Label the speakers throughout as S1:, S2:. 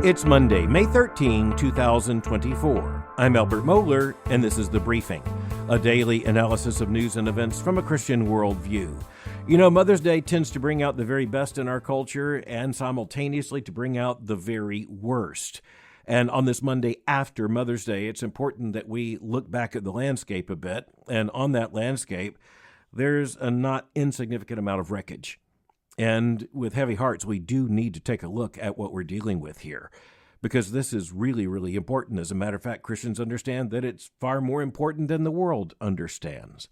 S1: It's Monday, May 13, 2024. I'm Albert Mohler, and this is The Briefing, a daily analysis of news and events from a Christian worldview. You know, Mother's Day tends to bring out the very best in our culture and simultaneously to bring out the very worst. And on this Monday after Mother's Day, it's important that we look back at the landscape a bit. And on that landscape, there's a not insignificant amount of wreckage. And with heavy hearts, we do need to take a look at what we're dealing with here, because this is really, really important. As a matter of fact, Christians understand that it's far more important than the world understands.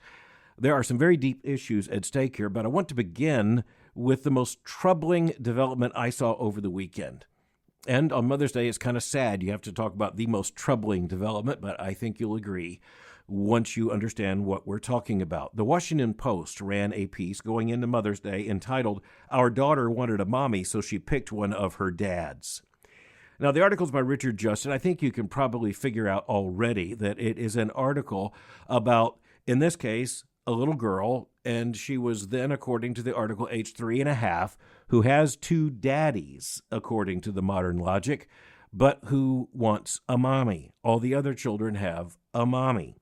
S1: There are some very deep issues at stake here, but I want to begin with the most troubling development I saw over the weekend. And on Mother's Day, it's kind of sad you have to talk about the most troubling development, but I think you'll agree once you understand what we're talking about. The Washington Post ran a piece going into Mother's Day entitled, "Our Daughter Wanted a Mommy, So She Picked One of Her Dads." Now, the article's by Richard Justin. I think you can probably figure out already that it is an article about, in this case, a little girl, and she was then, according to the article, age 3.5, who has two daddies, according to the modern logic, but who wants a mommy. All the other children have a mommy.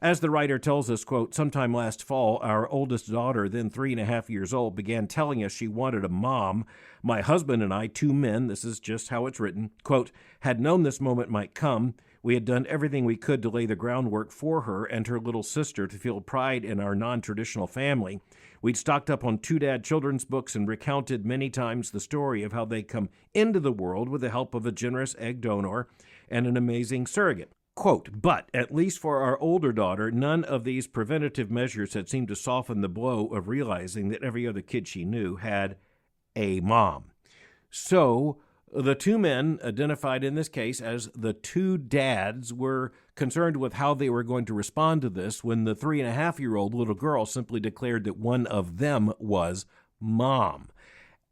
S1: As the writer tells us, quote, "Sometime last fall, our oldest daughter, then 3.5 years old, began telling us she wanted a mom. My husband and I, two men," this is just how it's written, quote, "had known this moment might come. We had done everything we could to lay the groundwork for her and her little sister to feel pride in our non-traditional family. We'd stocked up on two dad children's books and recounted many times the story of how they come into the world with the help of a generous egg donor and an amazing surrogate. Quote, but at least for our older daughter, none of these preventative measures had seemed to soften the blow of realizing that every other kid she knew had a mom." So the two men, identified in this case as the two dads, were concerned with how they were going to respond to this when the 3.5-year-old little girl simply declared that one of them was mom,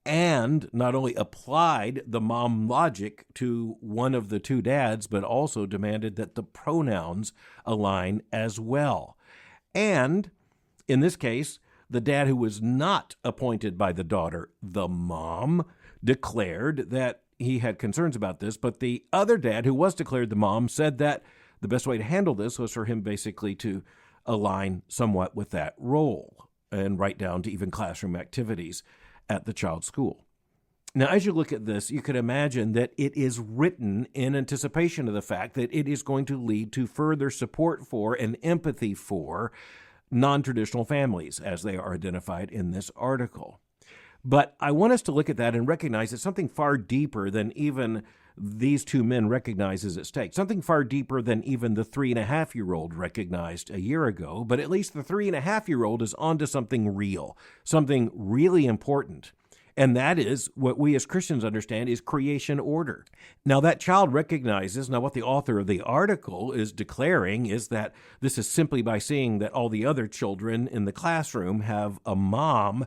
S1: and not only applied the mom logic to one of the two dads, but also demanded that the pronouns align as well. And in this case, the dad who was not appointed by the daughter, the mom, declared that he had concerns about this, but the other dad who was declared the mom said that the best way to handle this was for him basically to align somewhat with that role and right down to even classroom activities at the child's school. Now, as you look at this, you can imagine that it is written in anticipation of the fact that it is going to lead to further support for and empathy for non-traditional families, as they are identified in this article. But I want us to look at that and recognize that something far deeper than even these two men recognize is at stake, something far deeper than even the 3.5-year-old recognized a year ago, but at least the 3.5-year-old is onto something real, something really important. And that is what we as Christians understand is creation order. Now, that child recognizes, now what the author of the article is declaring is that this is simply by seeing that all the other children in the classroom have a mom.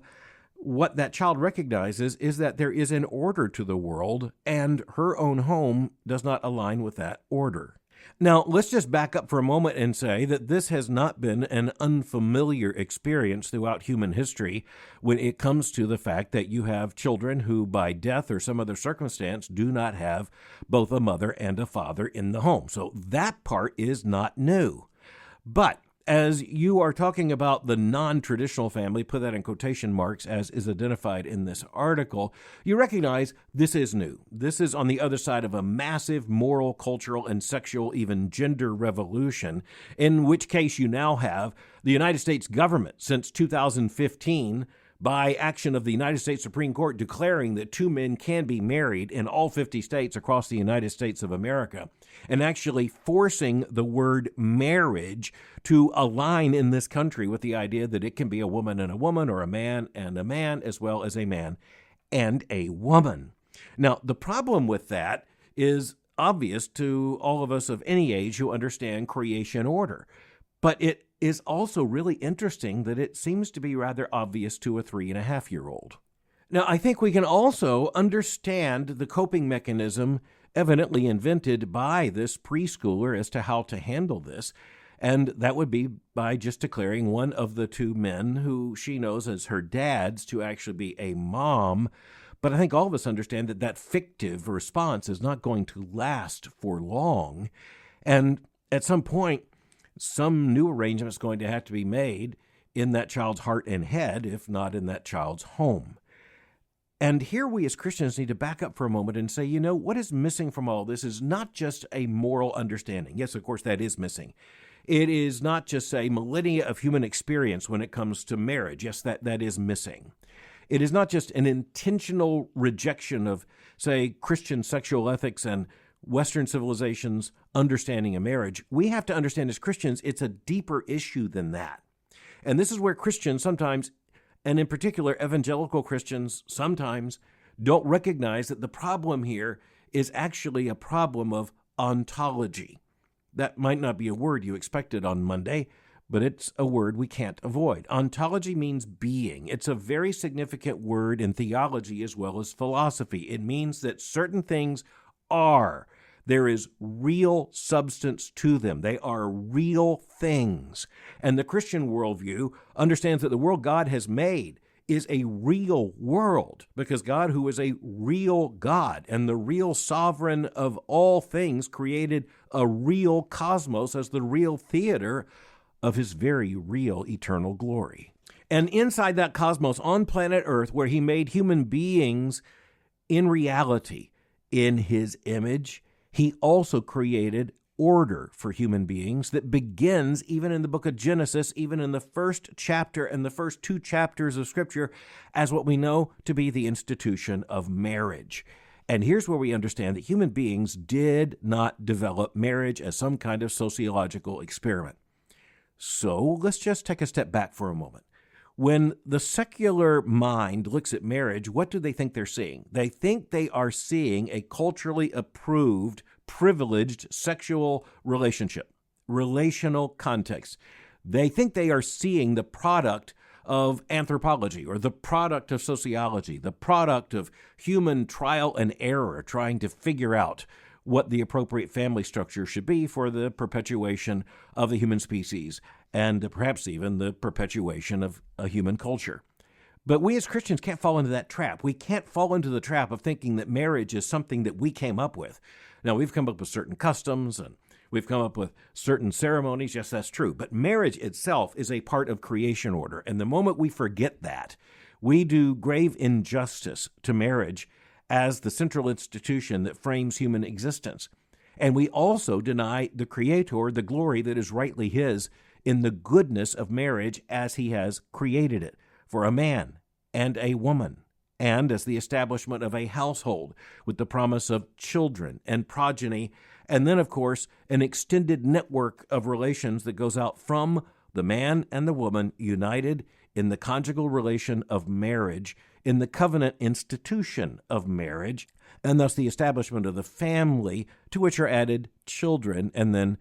S1: What that child recognizes is that there is an order to the world, and her own home does not align with that order. Now, let's just back up for a moment and say that this has not been an unfamiliar experience throughout human history when it comes to the fact that you have children who, by death or some other circumstance, do not have both a mother and a father in the home. So that part is not new. But as you are talking about the non-traditional family, put that in quotation marks as is identified in this article, you recognize this is new. This is on the other side of a massive moral, cultural, and sexual, even gender revolution, in which case you now have the United States government since 2015, by action of the United States Supreme Court, declaring that two men can be married in all 50 states across the United States of America, and actually forcing the word marriage to align in this country with the idea that it can be a woman and a woman, or a man and a man, as well as a man and a woman. Now, the problem with that is obvious to all of us of any age who understand creation order, but it is also really interesting that it seems to be rather obvious to a 3.5-year-old. Now, I think we can also understand the coping mechanism evidently invented by this preschooler as to how to handle this, and that would be by just declaring one of the two men who she knows as her dads to actually be a mom, But I think all of us understand that that fictive response is not going to last for long. And at some point, some new arrangement is going to have to be made in that child's heart and head, if not in that child's home. And here we as Christians need to back up for a moment and say, what is missing from all this is not just a moral understanding. Yes, of course, that is missing. It is not just a millennia of human experience when it comes to marriage. Yes, that is missing. It is not just an intentional rejection of, say, Christian sexual ethics and Western civilization's understanding of marriage. We have to understand as Christians, it's a deeper issue than that. And this is where Christians sometimes, and in particular evangelical Christians sometimes, don't recognize that the problem here is actually a problem of ontology. That might not be a word you expected on Monday, but it's a word we can't avoid. Ontology means being. It's a very significant word in theology as well as philosophy. It means that certain things are. There is real substance to them. They are real things. And the Christian worldview understands that the world God has made is a real world, because God, who is a real God and the real sovereign of all things, created a real cosmos as the real theater of his very real eternal glory. And inside that cosmos on planet Earth, where he made human beings in reality in his image, he also created order for human beings that begins even in the book of Genesis, even in the first chapter and the first 2 chapters of Scripture, as what we know to be the institution of marriage. And here's where we understand that human beings did not develop marriage as some kind of sociological experiment. So let's just take a step back for a moment. When the secular mind looks at marriage, what do they think they're seeing? They think they are seeing a culturally approved, privileged sexual relationship, relational context. They think they are seeing the product of anthropology or the product of sociology, the product of human trial and error, trying to figure out what the appropriate family structure should be for the perpetuation of the human species and perhaps even the perpetuation of a human culture. But we as Christians can't fall into that trap. We can't fall into the trap of thinking that marriage is something that we came up with. Now, we've come up with certain customs and we've come up with certain ceremonies. Yes, that's true. But marriage itself is a part of creation order. And the moment we forget that, we do grave injustice to marriage as the central institution that frames human existence. And we also deny the Creator the glory that is rightly his in the goodness of marriage as he has created it for a man and a woman, and as the establishment of a household with the promise of children and progeny, and then, of course, an extended network of relations that goes out from the man and the woman united in the conjugal relation of marriage, in the covenant institution of marriage, and thus the establishment of the family, to which are added children, and then,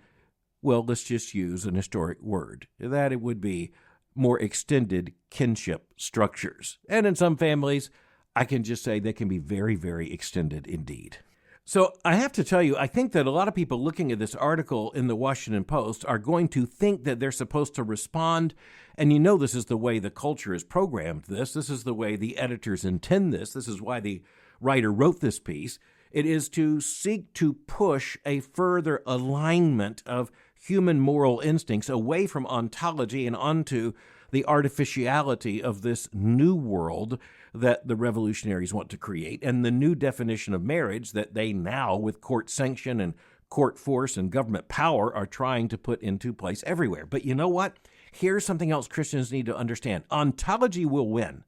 S1: well, let's just use an historic word, that it would be more extended kinship structures. And in some families, I can just say they can be very, very extended indeed. So I have to tell you, I think that a lot of people looking at this article in the Washington Post are going to think that they're supposed to respond. And this is the way the culture has programmed this. This is the way the editors intend this. This is why the writer wrote this piece. It is to seek to push a further alignment of human moral instincts away from ontology and onto the artificiality of this new world that the revolutionaries want to create, and the new definition of marriage that they now, with court sanction and court force and government power, are trying to put into place everywhere. But you know what? Here's something else Christians need to understand. Ontology will win.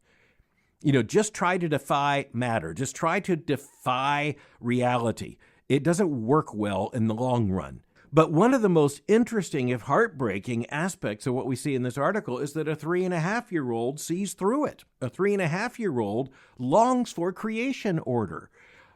S1: Just try to defy matter. Just try to defy reality. It doesn't work well in the long run. But one of the most interesting, if heartbreaking, aspects of what we see in this article is that a 3.5-year-old sees through it. A 3.5-year-old longs for creation order.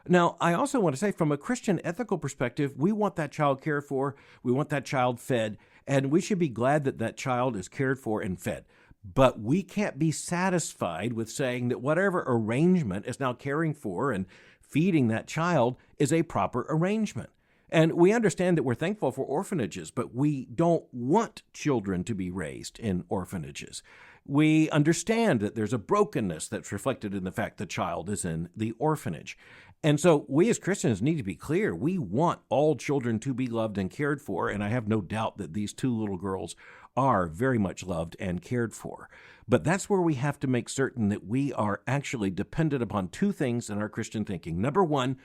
S1: Now, I also want to say, from a Christian ethical perspective, we want that child cared for, we want that child fed, and we should be glad that that child is cared for and fed. But we can't be satisfied with saying that whatever arrangement is now caring for and feeding that child is a proper arrangement. And we understand that we're thankful for orphanages, but we don't want children to be raised in orphanages. We understand that there's a brokenness that's reflected in the fact the child is in the orphanage. And so we as Christians need to be clear. We want all children to be loved and cared for, and I have no doubt that these two little girls are very much loved and cared for. But that's where we have to make certain that we are actually dependent upon two things in our Christian thinking. Number one,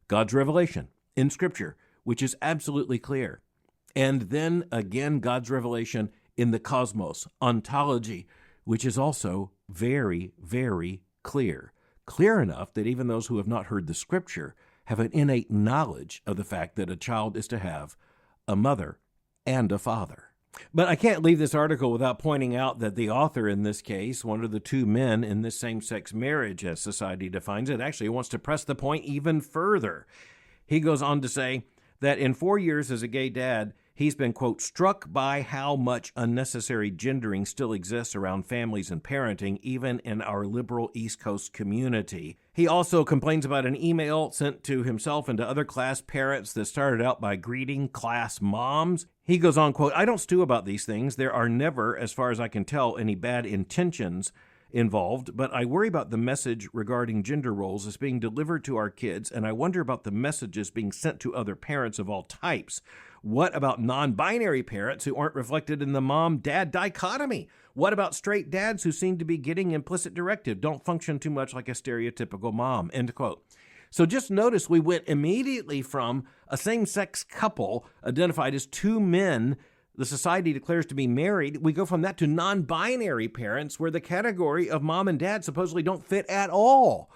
S1: God's revelation in Scripture, which is absolutely clear. And then again, God's revelation in the cosmos, ontology, which is also very, very clear. Clear enough that even those who have not heard the Scripture have an innate knowledge of the fact that a child is to have a mother and a father. But I can't leave this article without pointing out that the author in this case, one of the two men in this same-sex marriage, as society defines it, actually wants to press the point even further. He goes on to say that in 4 years as a gay dad, he's been, quote, struck by how much unnecessary gendering still exists around families and parenting, even in our liberal East Coast community. He also complains about an email sent to himself and to other class parents that started out by greeting class moms. He goes on, quote, I don't stew about these things. There are never, as far as I can tell, any bad intentions involved, but I worry about the message regarding gender roles as being delivered to our kids, and I wonder about the messages being sent to other parents of all types. What about non-binary parents who aren't reflected in the mom-dad dichotomy? What about straight dads who seem to be getting implicit directive, don't function too much like a stereotypical mom, end quote. So just notice we went immediately from a same-sex couple identified as two men the society declares to be married. We go from that to non-binary parents where the category of mom and dad supposedly don't fit at all.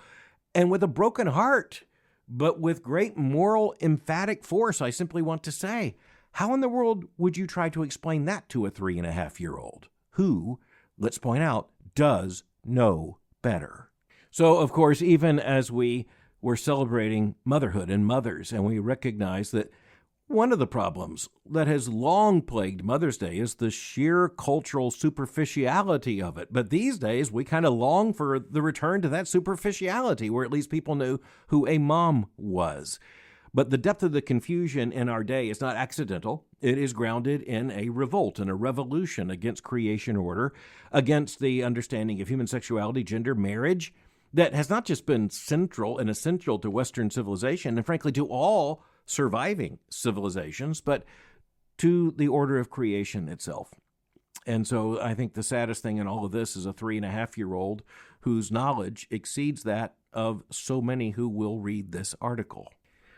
S1: And with a broken heart, but with great moral emphatic force, I simply want to say, how in the world would you try to explain that to a 3.5-year-old who, let's point out, does know better? So, of course, even as we were celebrating motherhood and mothers, and we recognize that one of the problems that has long plagued Mother's Day is the sheer cultural superficiality of it. But these days, we kind of long for the return to that superficiality, where at least people knew who a mom was. But the depth of the confusion in our day is not accidental. It is grounded in a revolt and a revolution against creation order, against the understanding of human sexuality, gender, marriage, that has not just been central and essential to Western civilization, and frankly to all surviving civilizations, but to the order of creation itself. And so I think the saddest thing in all of this is a 3.5-year-old whose knowledge exceeds that of so many who will read this article.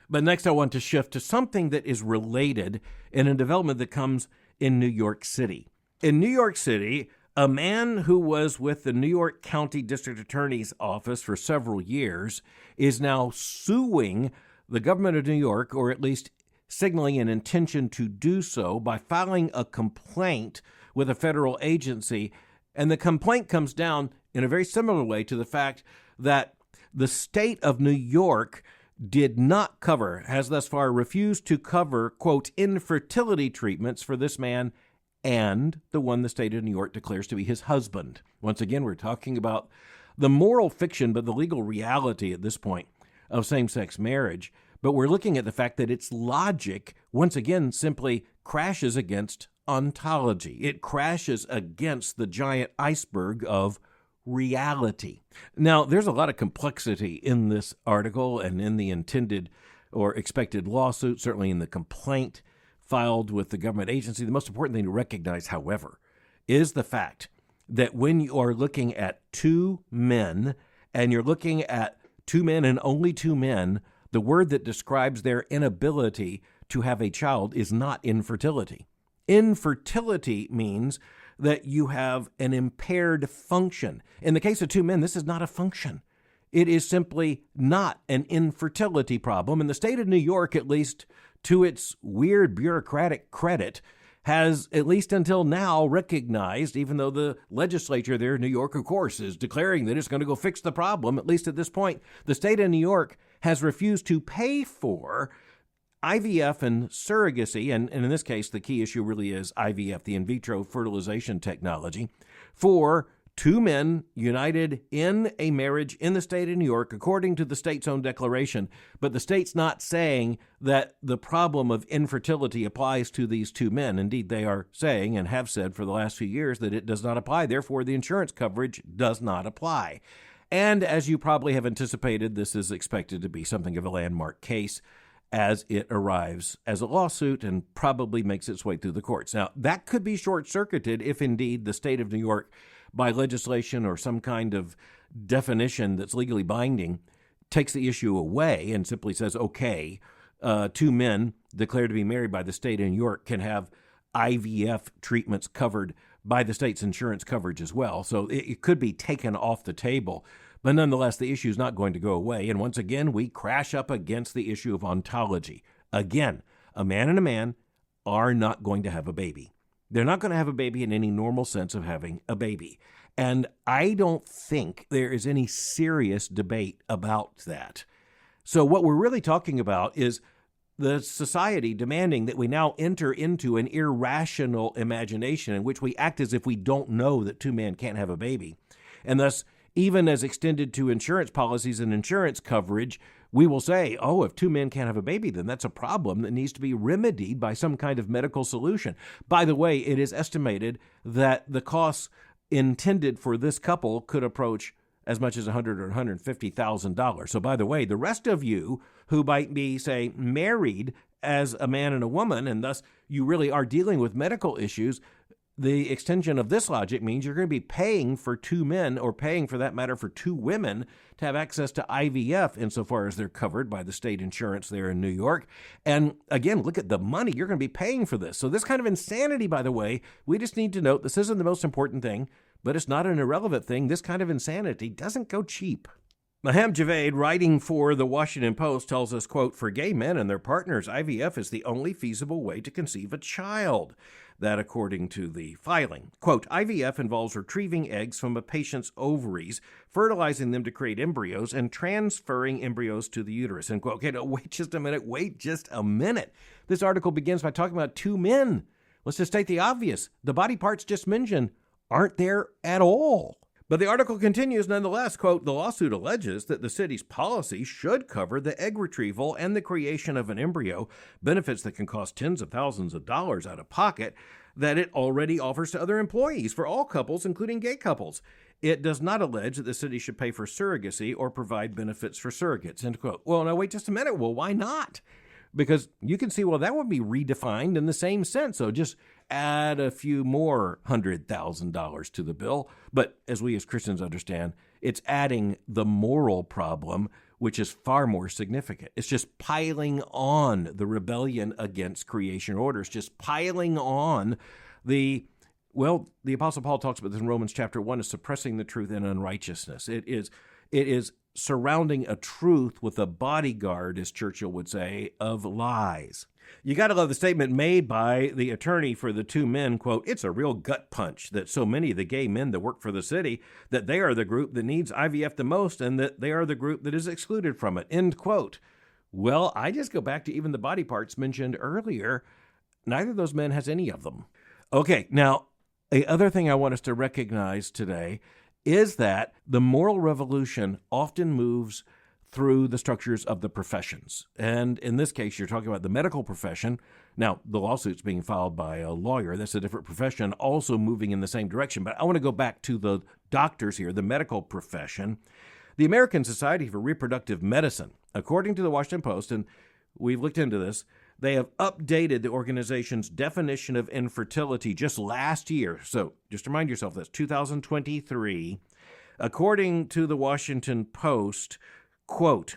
S1: But next I want to shift to something that is related in a development that comes in New York City. In New York City, a man who was with the New York County District Attorney's Office for several years is now suing the government of New York, or at least signaling an intention to do so by filing a complaint with a federal agency. And the complaint comes down in a very similar way to the fact that the state of New York did not cover, has thus far refused to cover, quote, infertility treatments for this man and the one the state of New York declares to be his husband. Once again, we're talking about the moral fiction, but the legal reality at this point of same-sex marriage. But we're looking at the fact that its logic, once again, simply crashes against ontology. It crashes against the giant iceberg of reality. Now, there's a lot of complexity in this article and in the intended or expected lawsuit, certainly in the complaint filed with the government agency. The most important thing to recognize, however, is the fact that when you are looking at two men, and you're looking at two men and only two men, the word that describes their inability to have a child is not infertility. Infertility means that you have an impaired function. In the case of two men, this is not a function. It is simply not an infertility problem. And the state of New York, at least to its weird bureaucratic credit, has, at least until now, recognized, even though the legislature there in New York, of course, is declaring that it's going to go fix the problem, at least at this point, the state of New York has refused to pay for IVF and surrogacy, and in this case, the key issue really is IVF, the in vitro fertilization technology, for two men united in a marriage in the state of New York, according to the state's own declaration. But the state's not saying that the problem of infertility applies to these two men. Indeed, they are saying and have said for the last few years that it does not apply. Therefore, the insurance coverage does not apply. And as you probably have anticipated, this is expected to be something of a landmark case as it arrives as a lawsuit and probably makes its way through the courts. Now, that could be short-circuited if indeed the state of New York, by legislation or some kind of definition that's legally binding, takes the issue away and simply says, okay, two men declared to be married by the state of New York can have IVF treatments covered by the state's insurance coverage as well. So it could be taken off the table. But nonetheless, the issue is not going to go away. And once again, we crash up against the issue of ontology. Again, a man and a man are not going to have a baby. They're not going to have a baby in any normal sense of having a baby. And I don't think there is any serious debate about that. So what we're really talking about is the society demanding that we now enter into an irrational imagination in which we act as if we don't know that two men can't have a baby. And thus, even as extended to insurance policies and insurance coverage, we will say, oh, if two men can't have a baby, then that's a problem that needs to be remedied by some kind of medical solution. By the way, it is estimated that the costs intended for this couple could approach as much as $100,000 or $150,000. So by the way, the rest of you who might be, say, married as a man and a woman, and thus you really are dealing with medical issues, the extension of this logic means you're going to be paying for two men, or paying for that matter for two women, to have access to IVF insofar as they're covered by the state insurance there in New York. And again, look at the money you're going to be paying for this. So this kind of insanity, by the way, we just need to note this isn't the most important thing, but it's not an irrelevant thing. This kind of insanity doesn't go cheap. Maham Javaid, writing for the Washington Post, tells us, quote, for gay men and their partners, IVF is the only feasible way to conceive a child. That according to the filing. Quote, IVF involves retrieving eggs from a patient's ovaries, fertilizing them to create embryos, and transferring embryos to the uterus. And quote, okay, no, wait just a minute. This article begins by talking about two men. Let's just state the obvious. The body parts just mentioned aren't there at all. But the article continues nonetheless, quote, the lawsuit alleges that the city's policy should cover the egg retrieval and the creation of an embryo, benefits that can cost tens of thousands of dollars out of pocket, that it already offers to other employees for all couples, including gay couples. It does not allege that the city should pay for surrogacy or provide benefits for surrogates, end quote. Well, now wait just a minute. Well, why not? Because you can see, well, that would be redefined in the same sense. So just add a few more $100,000 to the bill. But as we as Christians understand, it's adding the moral problem, which is far more significant. It's just piling on the rebellion against creation order. It's just piling on the Apostle Paul talks about this in Romans chapter 1, is suppressing the truth in unrighteousness. It is surrounding a truth with a bodyguard, as Churchill would say, of lies. You got to love the statement made by the attorney for the two men, quote, it's a real gut punch that so many of the gay men that work for the city, that they are the group that needs IVF the most and that they are the group that is excluded from it, end quote. Well, I just go back to even the body parts mentioned earlier. Neither of those men has any of them. Okay, now, the other thing I want us to recognize today is that the moral revolution often moves through the structures of the professions. And in this case, you're talking about the medical profession. Now, the lawsuit's being filed by a lawyer. That's a different profession, also moving in the same direction. But I want to go back to the doctors here, the medical profession. The American Society for Reproductive Medicine, according to the Washington Post, and we've looked into this, they have updated the organization's definition of infertility just last year. So just remind yourself, that's 2023. According to the Washington Post, quote,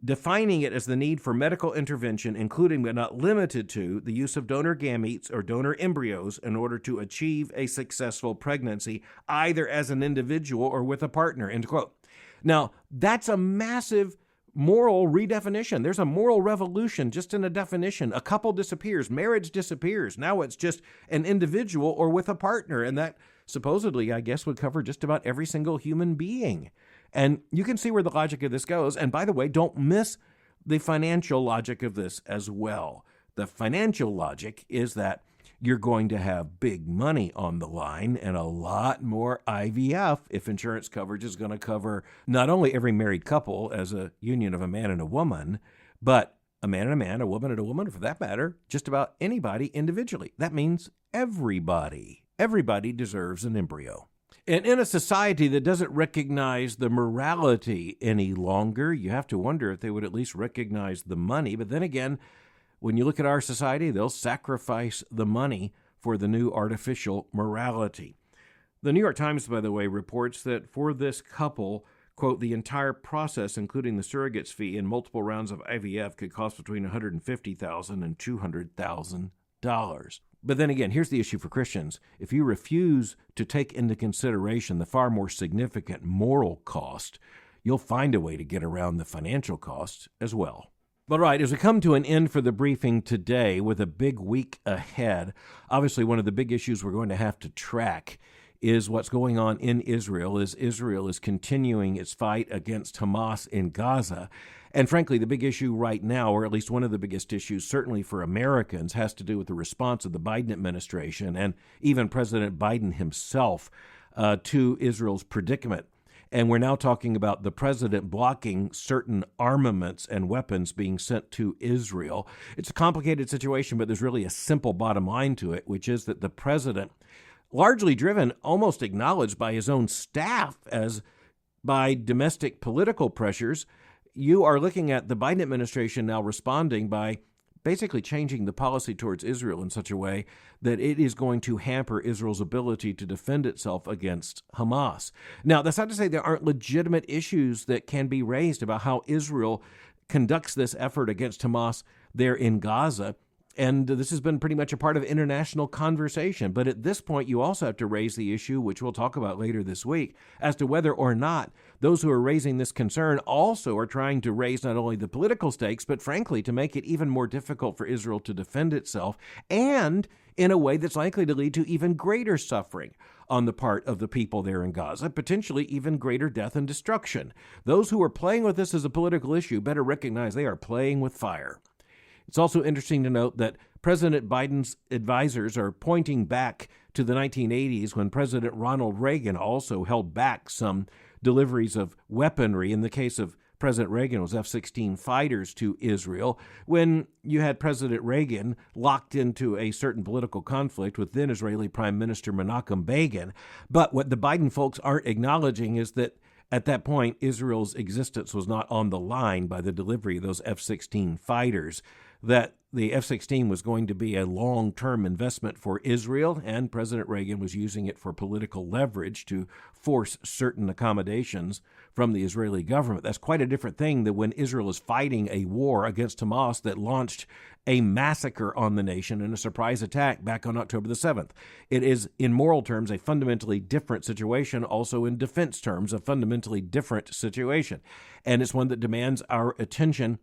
S1: defining it as the need for medical intervention, including but not limited to the use of donor gametes or donor embryos in order to achieve a successful pregnancy, either as an individual or with a partner, end quote. Now, that's a massive moral redefinition. There's a moral revolution just in a definition. A couple disappears, marriage disappears. Now it's just an individual or with a partner. And that supposedly, I guess, would cover just about every single human being. And you can see where the logic of this goes. And by the way, don't miss the financial logic of this as well. The financial logic is that you're going to have big money on the line and a lot more IVF if insurance coverage is going to cover not only every married couple as a union of a man and a woman, but a man and a man, a woman and a woman, for that matter, just about anybody individually. That means everybody. Everybody deserves an embryo. And in a society that doesn't recognize the morality any longer, you have to wonder if they would at least recognize the money. But then again, when you look at our society, they'll sacrifice the money for the new artificial morality. The New York Times, by the way, reports that for this couple, quote, the entire process, including the surrogate's fee and multiple rounds of IVF, could cost between $150,000 and $200,000. But then again, here's the issue for Christians. If you refuse to take into consideration the far more significant moral cost, you'll find a way to get around the financial costs as well. All right, as we come to an end for the briefing today with a big week ahead, obviously one of the big issues we're going to have to track is what's going on in Israel as Israel is continuing its fight against Hamas in Gaza. And frankly, the big issue right now, or at least one of the biggest issues, certainly for Americans, has to do with the response of the Biden administration and even President Biden himself to Israel's predicament. And we're now talking about the president blocking certain armaments and weapons being sent to Israel. It's a complicated situation, but there's really a simple bottom line to it, which is that the president, largely driven, almost acknowledged by his own staff as by domestic political pressures, you are looking at the Biden administration now responding by basically changing the policy towards Israel in such a way that it is going to hamper Israel's ability to defend itself against Hamas. Now, that's not to say there aren't legitimate issues that can be raised about how Israel conducts this effort against Hamas there in Gaza. And this has been pretty much a part of international conversation. But at this point, you also have to raise the issue, which we'll talk about later this week, as to whether or not those who are raising this concern also are trying to raise not only the political stakes, but frankly, to make it even more difficult for Israel to defend itself, and in a way that's likely to lead to even greater suffering on the part of the people there in Gaza, potentially even greater death and destruction. Those who are playing with this as a political issue better recognize they are playing with fire. It's also interesting to note that President Biden's advisors are pointing back to the 1980s when President Ronald Reagan also held back some deliveries of weaponry. In the case of President Reagan, it was F-16 fighters to Israel, when you had President Reagan locked into a certain political conflict with then Israeli Prime Minister Menachem Begin. But what the Biden folks aren't acknowledging is that at that point, Israel's existence was not on the line by the delivery of those F-16 fighters, that the F-16 was going to be a long-term investment for Israel, and President Reagan was using it for political leverage to force certain accommodations from the Israeli government. That's quite a different thing than when Israel is fighting a war against Hamas that launched a massacre on the nation in a surprise attack back on October the 7th. It is, in moral terms, a fundamentally different situation, also in defense terms, a fundamentally different situation. And it's one that demands our attention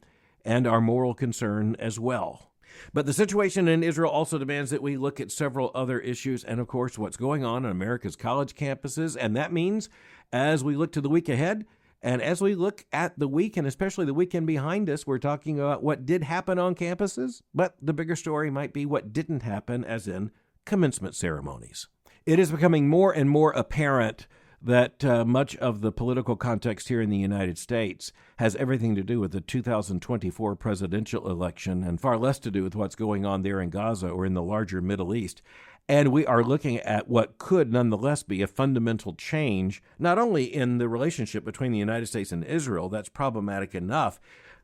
S1: and our moral concern as well. But the situation in Israel also demands that we look at several other issues and, of course, what's going on America's college campuses. And that means, as we look to the week ahead, and as we look at the week, and especially the weekend behind us, we're talking about what did happen on campuses, but the bigger story might be what didn't happen, as in commencement ceremonies. It is becoming more and more apparent that much of the political context here in the United States has everything to do with the 2024 presidential election and far less to do with what's going on there in Gaza or in the larger Middle East. And we are looking at what could nonetheless be a fundamental change, not only in the relationship between the United States and Israel, that's problematic enough,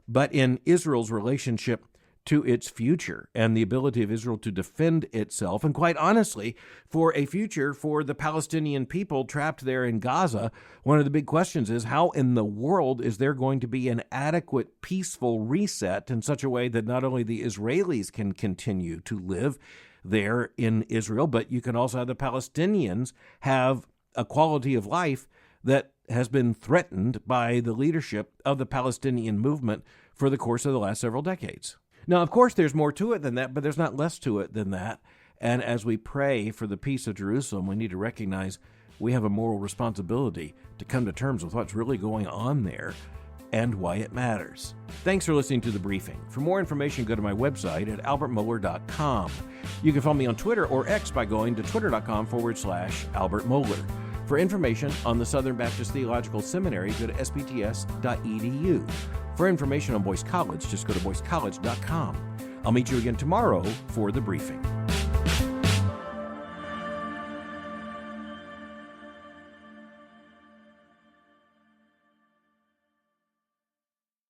S1: but in Israel's relationship to its future and the ability of Israel to defend itself, and quite honestly, for a future for the Palestinian people trapped there in Gaza. One of the big questions is, how in the world is there going to be an adequate, peaceful reset in such a way that not only the Israelis can continue to live there in Israel, but you can also have the Palestinians have a quality of life that has been threatened by the leadership of the Palestinian movement for the course of the last several decades. Now, of course, there's more to it than that, but there's not less to it than that. And as we pray for the peace of Jerusalem, we need to recognize we have a moral responsibility to come to terms with what's really going on there. and why it matters. Thanks for listening to The Briefing. For more information, go to my website at albertmohler.com. You can follow me on Twitter or X by going to twitter.com/Albert Mohler. For information on the Southern Baptist Theological Seminary, go to spts.edu. For information on Boyce College, just go to boycecollege.com. I'll meet you again tomorrow for The Briefing.